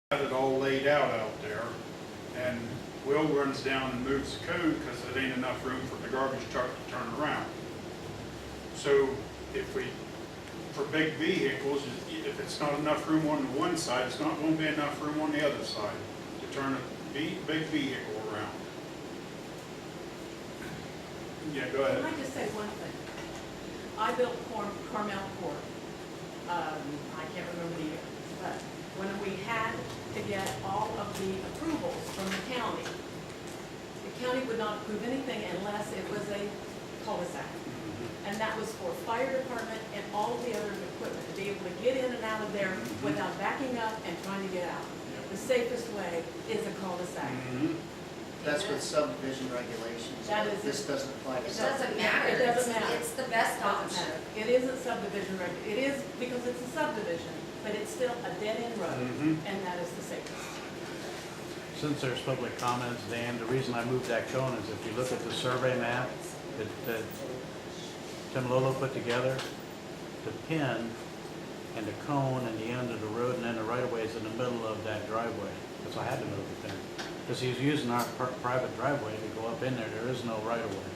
got it all laid out there, and Will runs down and moves the code because it ain't enough room for the garbage truck to turn around. So if we, for big vehicles, if it's not enough room on the one side, it's not going to be enough room on the other side to turn a big vehicle around. Yeah, go ahead. Can I just say one thing? I built Carmel Court. I can't remember the year, but when we had to get all of the approvals from the county would not approve anything unless it was a cul-de-sac. And that was for fire department and all of the other equipment to be able to get in and out of there without backing up and trying to get out. The safest way is a cul-de-sac. That's with subdivision regulations. That is- This doesn't apply to It doesn't subdivision. matter. It doesn't matter. It's the best Doesn't option. matter. It isn't subdivision it is because it's a subdivision, but it's still a dead-end road, and that is the safest. Since there's public comments, Dan, the reason I moved that cone is if you look at the survey map that Tim Lolo put together, the pin and the cone and the end of the road and then the right-of-way is in the middle of that driveway. Because I had to move the pin. Because he's using our private driveway to go up in there. There is no right-of-way.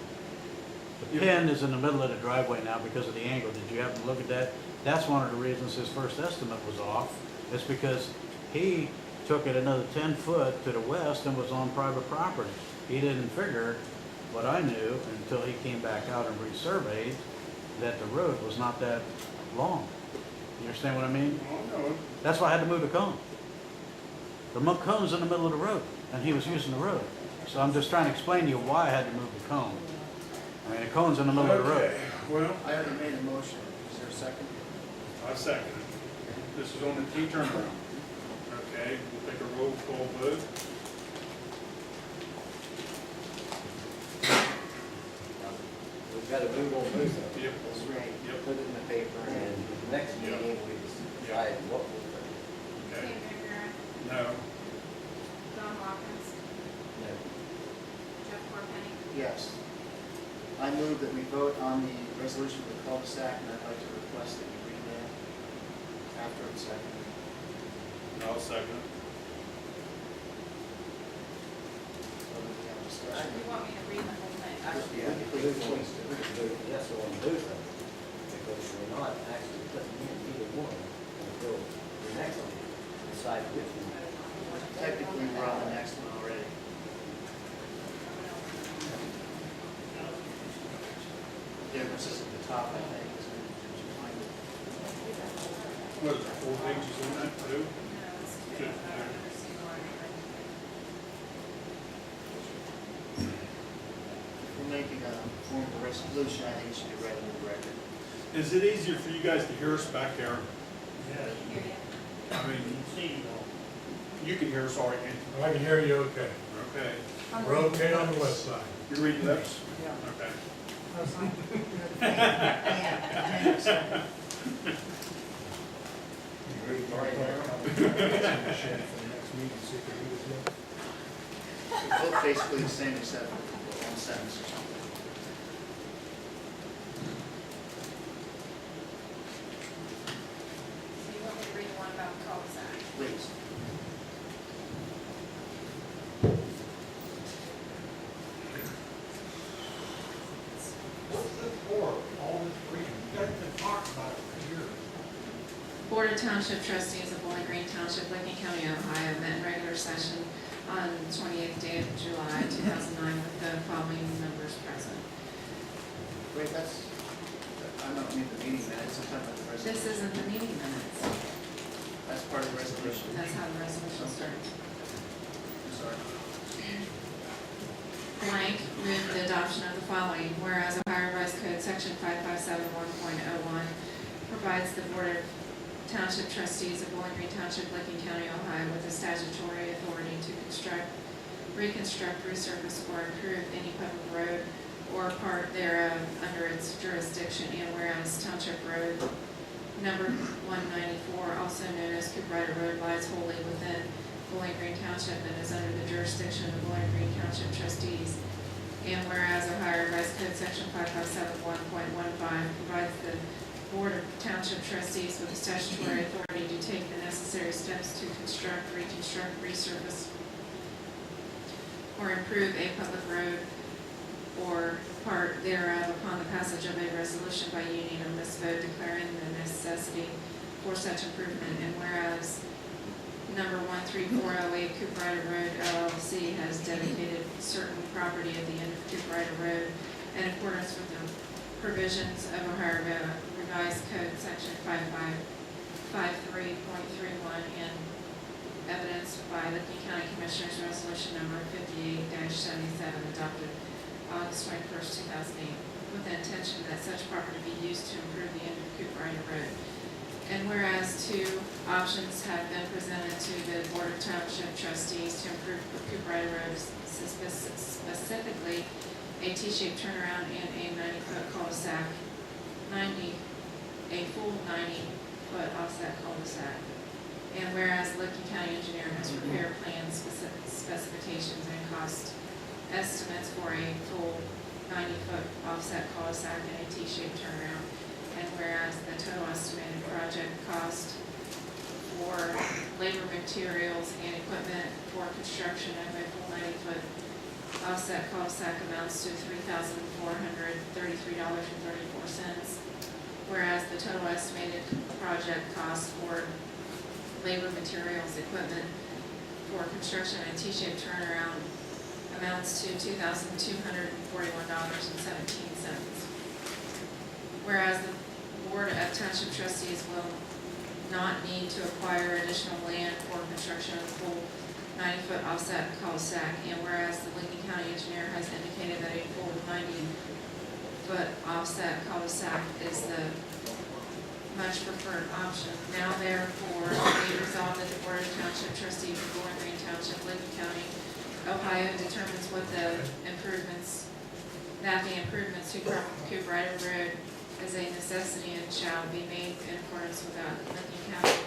The pin is in the middle of the driveway now because of the angle. Did you happen to look at that? That's one of the reasons his first estimate was off. It's because he took it another 10 foot to the west and was on private property. He didn't figure what I knew until he came back out and resurveyed that the road was not that long. You understand what I mean? Oh, no. That's why I had to move the cone. The cone's in the middle of the road, and he was using the road. So I'm just trying to explain to you why I had to move the cone. I mean, the cone's in the middle of the road. Okay, well, I already made a motion. Is there a second? I second it. This is on the T turnaround. Okay, we'll take a roll call vote. We've got to move on both of them. Yep. That's right. Yep. Put it in the paper, and the next Yep. meeting, we decide what we're going to do. Okay. Sam Gregory, No. Don Watkins, No. Jeff Corpenny. Yes. I move that we vote on the resolution for the cul-de-sac, and I'd like to request that you read that after it's seconded. I'll second it. So that we have Do discussion. you want me to read the whole thing? Yeah, we can vote yes on both of them, because we're not actually putting in either one until the next one, decide which one. Technically, we're on the next one already. Difference is at the top, I think. Isn't it? Did you find it? What is it, 4 pages on that too? Good. If we're making a formal resolution, I think it should be read into the record. Is it easier for you guys to hear us back there? I mean, you can hear us all right. I can hear you okay. Okay. We're okay on the west side. You're reading lips? Okay. They're both basically the same except for one sentence or something. So you want me to read the one about the cul-de-sac? Please. What's this for? All this reading? You guys have been talking about it for years. Board of Township Trustees of Bowling Green Township, Licking County, Ohio, met in regular session on the 28th day of July, 2009, with the following members present. Wait, that's, I don't mean the meeting minutes, I'm talking about the resolution. This isn't the meeting minutes. That's part of the resolution. That's how the resolution starts. I'm sorry. Blank, move the adoption of the following, whereas Ohio Revised Code Section 5571.01 provides the Board of Township Trustees of Bowling Green Township, Licking County, Ohio, with the statutory authority to construct, reconstruct, resurface, or improve any public road or part thereof under its jurisdiction, and whereas Township Road number 194, also known as Cooprider Road, lies wholly within Bowling Green Township and is under the jurisdiction of the Bowling Green Township Trustees. And whereas Ohio Revised Code Section 5571.15 provides the Board of Township Township Trustees with the statutory authority to take the necessary steps to construct, reconstruct, resurface, or improve a public road or part thereof upon the passage of a resolution by unanimous vote declaring the necessity for such improvement. And whereas number 13408 Cooprider Road LLC has dedicated certain property at the end of Cooprider Road in accordance with the provisions of Ohio Revised Code Section 5553.31 and evidenced by Licking County Commissioners Resolution Number 58-77 adopted August 21st, 2008, with the intention that such property be used to improve the end of Cooprider Road. And whereas two options have been presented to the Board of Township Trustees to improve Cooprider Road, specifically a T-shaped turnaround and a 90-foot cul-de-sac, a full 90-foot offset cul-de-sac. And whereas Licking County Engineer has prepared plans, specifications, and cost estimates for a full 90-foot offset cul-de-sac and a T-shaped turnaround. And whereas the total estimated project cost for labor, materials, and equipment for construction of a full 90-foot offset cul-de-sac amounts to $3,433.34. Whereas the total estimated project cost for labor, materials, equipment for construction of a T-shaped turnaround amounts to $2,241.17. Whereas the Board of Township Trustees will not need to acquire additional land for construction of the full 90-foot offset cul-de-sac, and whereas the Licking County Engineer has indicated that a full 90-foot offset cul-de-sac is the much preferred option. Now therefore, be resolved that the Board of Township Trustees of Bowling Green Township, Licking County, Ohio determines what the improvements to Cooprider Road is a necessity and shall be made in accordance with the Licking County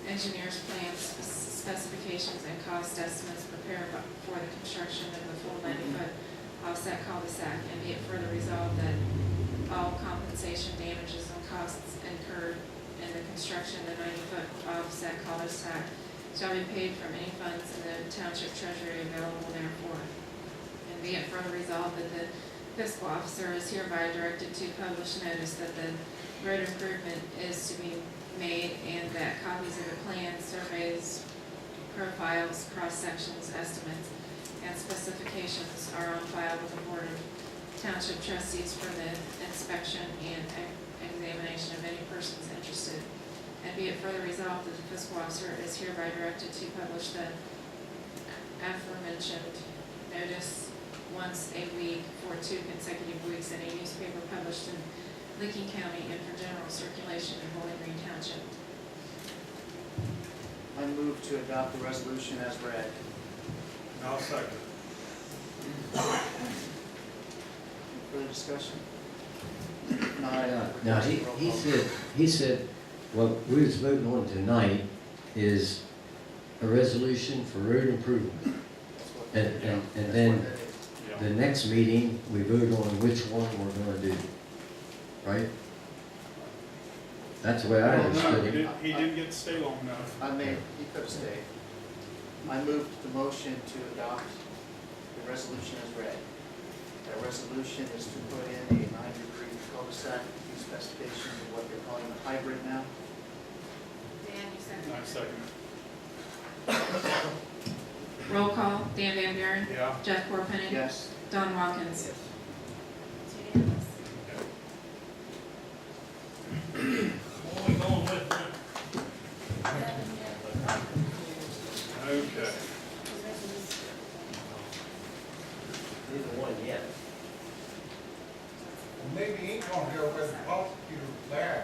Engineer's plans, specifications, and cost estimates prepared for the construction of the full 90-foot offset cul-de-sac. And be it further resolved that all compensation, damages, and costs incurred in the construction of the 90-foot offset cul-de-sac shall be paid from any funds in the township treasury available therefore. And be it further resolved that the fiscal officer is hereby directed to publish notice that the road improvement is to be made and that copies of the plans, surveys, profiles, cross-sections, estimates, and specifications are on file with the Board of Township Trustees for the inspection and examination of any persons interested. And be it further resolved that the fiscal officer is hereby directed to publish the aforementioned notice once a week for 2 consecutive weeks in a newspaper published in Licking County and for general circulation in Bowling Green Township. I move to adopt the resolution as read. And I'll second. Further discussion? Now, he said, what we was voting on tonight is a resolution for road improvement. And then the next meeting, we vote on which one we're gonna do, right? That's the way I Well, no, understood it. he didn't get to stay long enough. He could have stayed. I moved the motion to adopt the resolution as read. That resolution is to put in a 9-degree cul-de-sac, with specifications of what they're calling a hybrid now. Dan, you said. I second Roll call, Dan Van Buren, it. Yeah. Jeff Corpenny, Yes. Don Watkins. It's unanimous. Only going with them. Okay. Neither one yet. Well, maybe he ain't gonna go with the prosecutor there.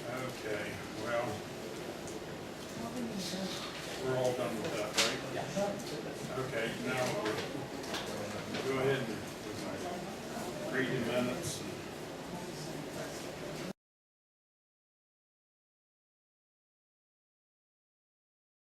Okay, well, we're all done with that, right?